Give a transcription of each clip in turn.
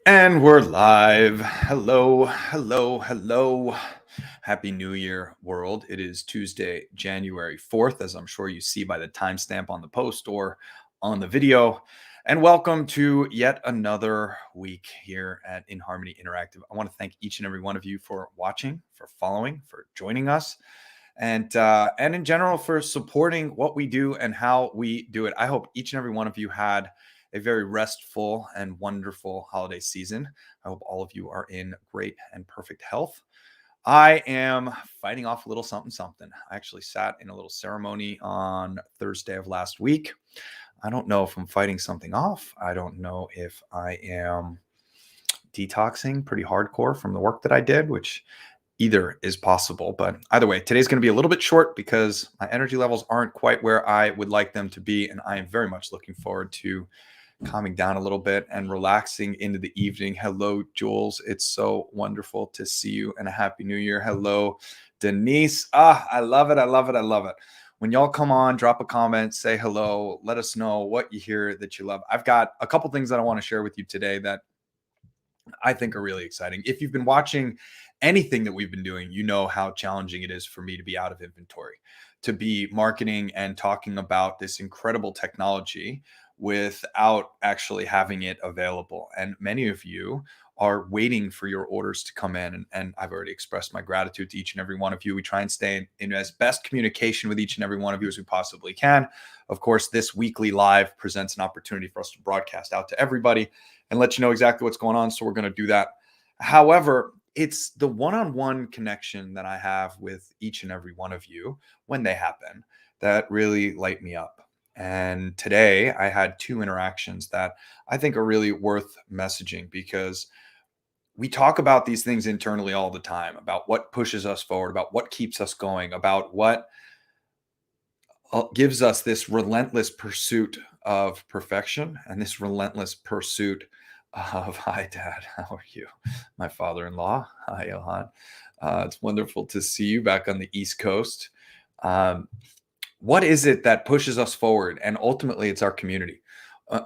And we're live. Hello, hello, hello. Happy New Year, world. It is Tuesday, January 4th, as I'm sure you see by the timestamp on the post or on the video. And welcome to yet another week here at inHarmony Interactive. I want to thank each and every one of you for watching, for following, for joining us, and in general for supporting what we do and how we do it. I hope each and every one of you had a very restful and wonderful holiday season. I hope all of you are in great and perfect health. I am fighting off a little something, something. I actually sat in a little ceremony on Thursday of last week. I don't know if I'm fighting something off. I don't know if I am detoxing pretty hardcore from the work that I did, which either is possible. But either way, today's going to be a little bit short because my energy levels aren't quite where I would like them to be. And I am very much looking forward to calming down a little bit and relaxing into the evening. Hello, Jules. It's so wonderful to see you, and a happy new year. Hello, Denise. I love it. I love it. I love it. When y'all come on, drop a comment, say hello, let us know what you hear that you love. I've got a couple things that I want to share with you today that I think are really exciting. If you've been watching anything that we've been doing, you know how challenging it is for me to be out of inventory, to be marketing and talking about this incredible technology without actually having it available. And many of you are waiting for your orders to come in. And I've already expressed my gratitude to each and every one of you. We try and stay in as best communication with each and every one of you as we possibly can. Of course, this weekly live presents an opportunity for us to broadcast out to everybody and let you know exactly what's going on. So we're going to do that. However, it's the one-on-one connection that I have with each and every one of you when they happen that really light me up. And today I had two interactions that I think are really worth messaging because we talk about these things internally all the time about what pushes us forward, about what keeps us going, about what gives us this relentless pursuit of perfection and this relentless pursuit of hi dad, how are you, my father-in-law. Hi Ilhan. It's wonderful to see you back on the East Coast. What is it that pushes us forward? And ultimately it's our community.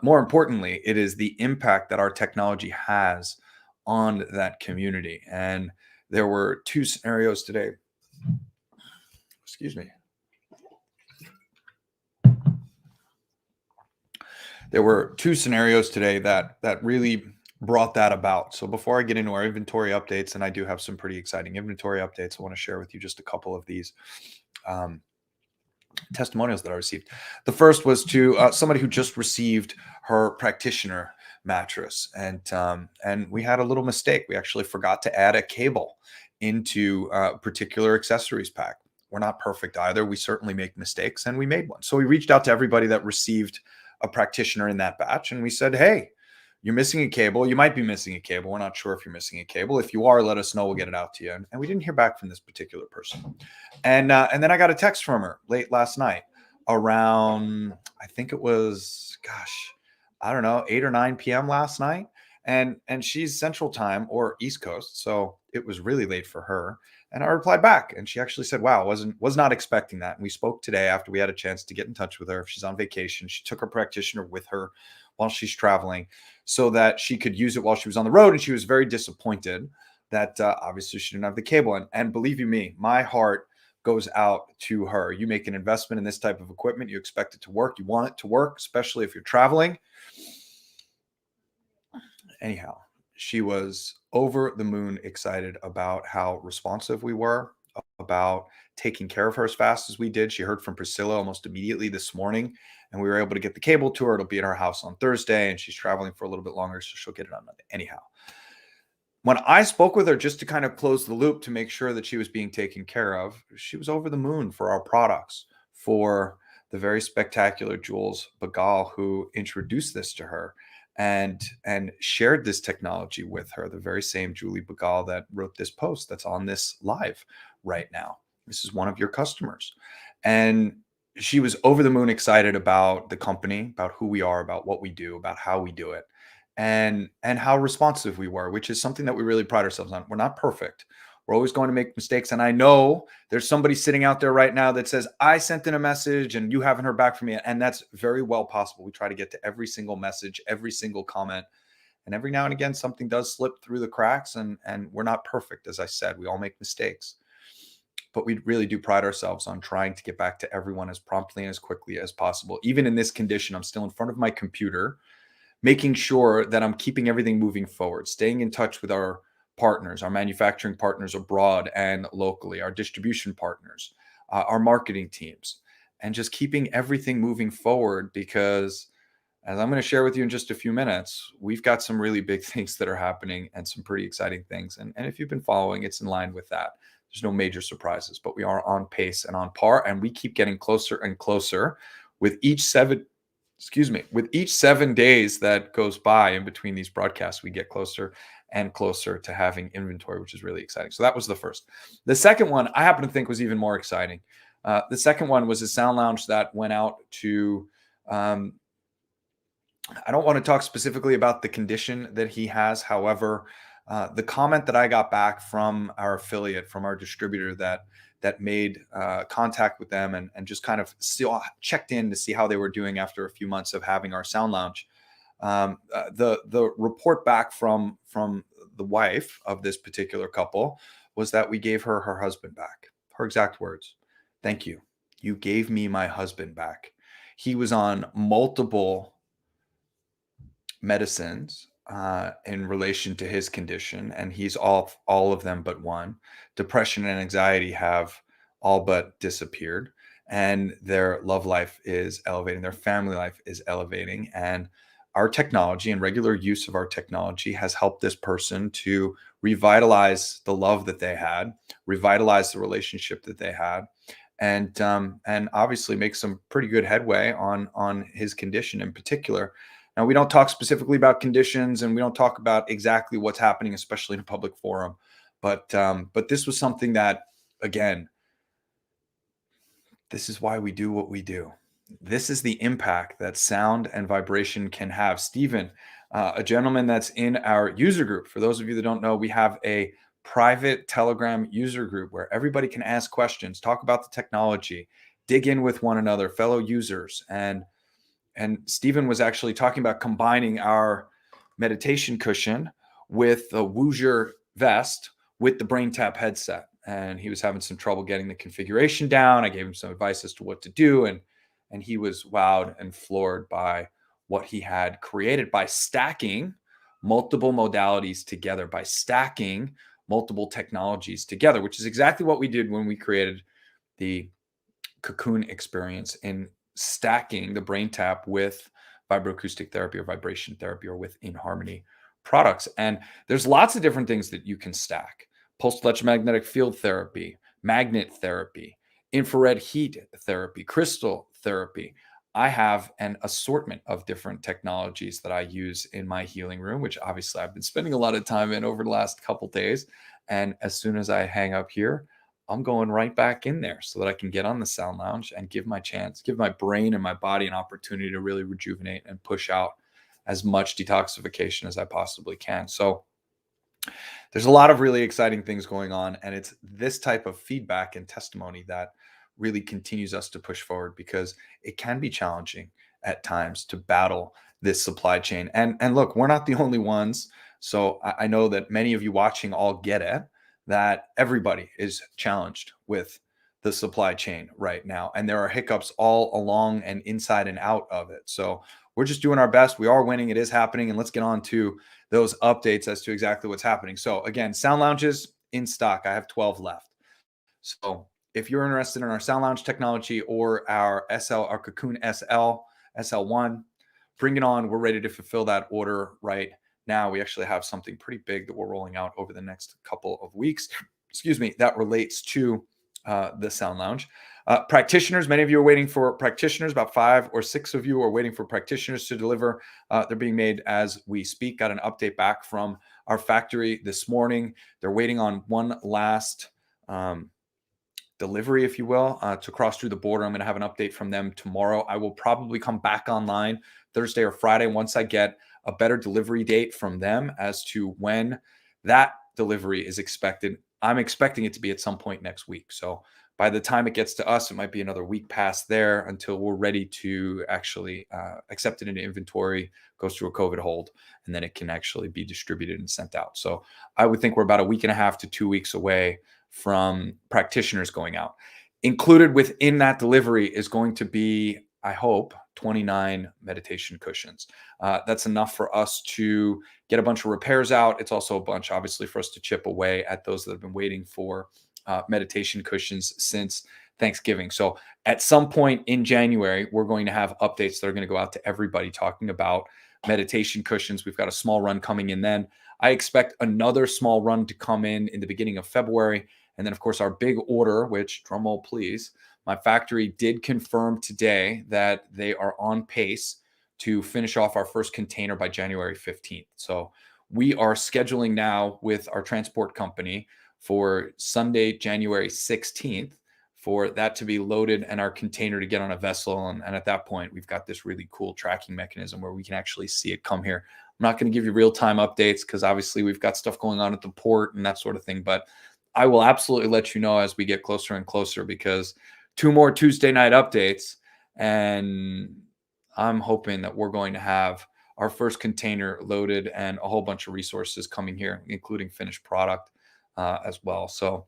More importantly, it is the impact that our technology has on that community. And there were two scenarios today. Excuse me. There were two scenarios today that really brought that about. So before I get into our inventory updates, and I do have some pretty exciting inventory updates, I want to share with you just a couple of these testimonials that I received. The first was to somebody who just received her practitioner mattress, and we had a little mistake. We actually forgot to add a cable into a particular accessories pack. We're not perfect either. We certainly make mistakes, and we made one. So we reached out to everybody that received a practitioner in that batch, and we said, hey, you're missing a cable. You might be missing a cable. We're not sure if you're missing a cable. If you are, let us know. We'll get it out to you. And we didn't hear back from this particular person. And then I got a text from her late last night around, I think it was, I don't know, 8 or 9 p.m. last night. And she's Central Time or East Coast, so it was really late for her. And I replied back, and she actually said, wow, was not expecting that. And we spoke today after we had a chance to get in touch with her. If she's on vacation, she took her practitioner with her while she's traveling so that she could use it while she was on the road. And she was very disappointed that obviously she didn't have the cable. And believe you me, my heart goes out to her. You make an investment in this type of equipment, you expect it to work, you want it to work, especially if you're traveling. Anyhow, she was over the moon excited about how responsive we were, about taking care of her as fast as we did. She heard from Priscilla almost immediately this morning, and we were able to get the cable to her. It'll be at her house on Thursday, and she's traveling for a little bit longer, so she'll get it on Monday. Anyhow, when I spoke with her just to kind of close the loop to make sure that she was being taken care of, she was over the moon for our products, for the very spectacular Jules Bagal, who introduced this to her and shared this technology with her, the very same Julie Bagal that wrote this post that's on this live right now. This is one of your customers. And she was over the moon excited about the company, about who we are, about what we do, about how we do it, and how responsive we were, which is something that we really pride ourselves on. We're not perfect. We're always going to make mistakes. And I know there's somebody sitting out there right now that says, I sent in a message and you haven't heard back from me. And that's very well possible. We try to get to every single message, every single comment. And every now and again, something does slip through the cracks, and we're not perfect. As I said, we all make mistakes, but we really do pride ourselves on trying to get back to everyone as promptly and as quickly as possible. Even in this condition, I'm still in front of my computer, making sure that I'm keeping everything moving forward, staying in touch with our partners, our manufacturing partners abroad and locally, our distribution partners, our marketing teams, and just keeping everything moving forward because, as I'm going to share with you in just a few minutes, we've got some really big things that are happening and some pretty exciting things. And if you've been following, it's in line with that. There's no major surprises, but we are on pace and on par, and we keep getting closer and closer with each with each 7 days that goes by in between these broadcasts. We get closer and closer to having inventory, which is really exciting. So that was the first. The second one I happen to think was even more exciting. The second one was a sound lounge that went out to, I don't want to talk specifically about the condition that he has. However, the comment that I got back from our affiliate, from our distributor that made contact with them and just kind of still checked in to see how they were doing after a few months of having our sound lounge. The report back from the wife of this particular couple was that we gave her husband back. Her exact words: "Thank you. You gave me my husband back. He was on multiple medicines in relation to his condition, and he's all of them but one. Depression and anxiety have all but disappeared, and their love life is elevating, their family life is elevating, and our technology and regular use of our technology has helped this person to revitalize the love that they had, revitalize the relationship that they had, and obviously make some pretty good headway on his condition in particular." Now, we don't talk specifically about conditions, and we don't talk about exactly what's happening, especially in a public forum. But this was something that, again, this is why we do what we do. This is the impact that sound and vibration can have. Stephen, a gentleman that's in our user group. For those of you that don't know, we have a private Telegram user group where everybody can ask questions, talk about the technology, dig in with one another, fellow users, and Stephen was actually talking about combining our meditation cushion with the Woozer vest with the BrainTap headset. And he was having some trouble getting the configuration down. I gave him some advice as to what to do. And he was wowed and floored by what he had created by stacking multiple modalities together, by stacking multiple technologies together, which is exactly what we did when we created the Cocoon experience in stacking the BrainTap with vibroacoustic therapy or vibration therapy or with inHarmony products. And there's lots of different things that you can stack: pulsed electromagnetic field therapy, magnet therapy, infrared heat therapy, crystal therapy. I have an assortment of different technologies that I use in my healing room, which obviously I've been spending a lot of time in over the last couple days. And as soon as I hang up here, I'm going right back in there so that I can get on the sound lounge and give my brain and my body an opportunity to really rejuvenate and push out as much detoxification as I possibly can. So there's a lot of really exciting things going on, and it's this type of feedback and testimony that really continues us to push forward, because it can be challenging at times to battle this supply chain. And look, we're not the only ones. So I know that many of you watching all get it, that everybody is challenged with the supply chain right now. And there are hiccups all along and inside and out of it. So we're just doing our best. We are winning. It is happening. And let's get on to those updates as to exactly what's happening. So again, sound lounges in stock. I have 12 left. So if you're interested in our sound lounge technology or our Cocoon SL1, bring it on. We're ready to fulfill that order right now. We actually have something pretty big that we're rolling out over the next couple of weeks, that relates to the sound lounge. Practitioners, many of you are waiting for practitioners. About 5 or 6 of you are waiting for practitioners to deliver. They're being made as we speak. Got an update back from our factory this morning. They're waiting on one last delivery, if you will, to cross through the border. I'm going to have an update from them tomorrow. I will probably come back online Thursday or Friday once I get a better delivery date from them as to when that delivery is expected. I'm expecting it to be at some point next week. So By the time it gets to us, it might be another week past there until we're ready to actually accept it into inventory, goes through a COVID hold, and then it can actually be distributed and sent out. So I would think we're about a week and a half to 2 weeks away from practitioners going out. Included within that delivery is going to be, I hope, 29 meditation cushions. That's enough for us to get a bunch of repairs out. It's also a bunch, obviously, for us to chip away at those that have been waiting for meditation cushions since Thanksgiving. So at some point in January, we're going to have updates that are going to go out to everybody talking about meditation cushions. We've got a small run coming in then. I expect another small run to come in the beginning of February. And then, of course, our big order, which, drum roll please, my factory did confirm today that they are on pace to finish off our first container by January 15th. So we are scheduling now with our transport company for Sunday, January 16th, for that to be loaded and our container to get on a vessel. And at that point, we've got this really cool tracking mechanism where we can actually see it come here. I'm not going to give you real-time updates because obviously we've got stuff going on at the port and that sort of thing. But I will absolutely let you know as we get closer and closer, because 2 more Tuesday night updates, and I'm hoping that we're going to have our first container loaded and a whole bunch of resources coming here, including finished product as well. So,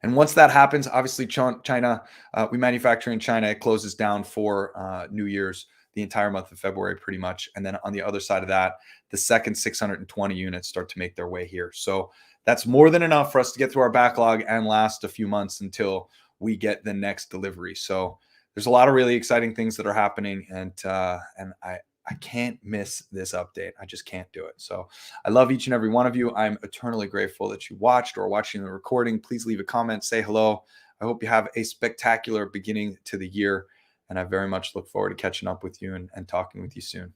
and once that happens, obviously China, we manufacture in China. It closes down for New Year's, the entire month of February, pretty much. And then on the other side of that, the second 620 units start to make their way here. So that's more than enough for us to get through our backlog and last a few months until we get the next delivery. So there's a lot of really exciting things that are happening, and I can't miss this update. I just can't do it. So I love each and every one of you. I'm eternally grateful that you watched or are watching the recording. Please leave a comment, say hello. I hope you have a spectacular beginning to the year, and I very much look forward to catching up with you and talking with you soon.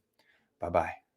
Bye-bye.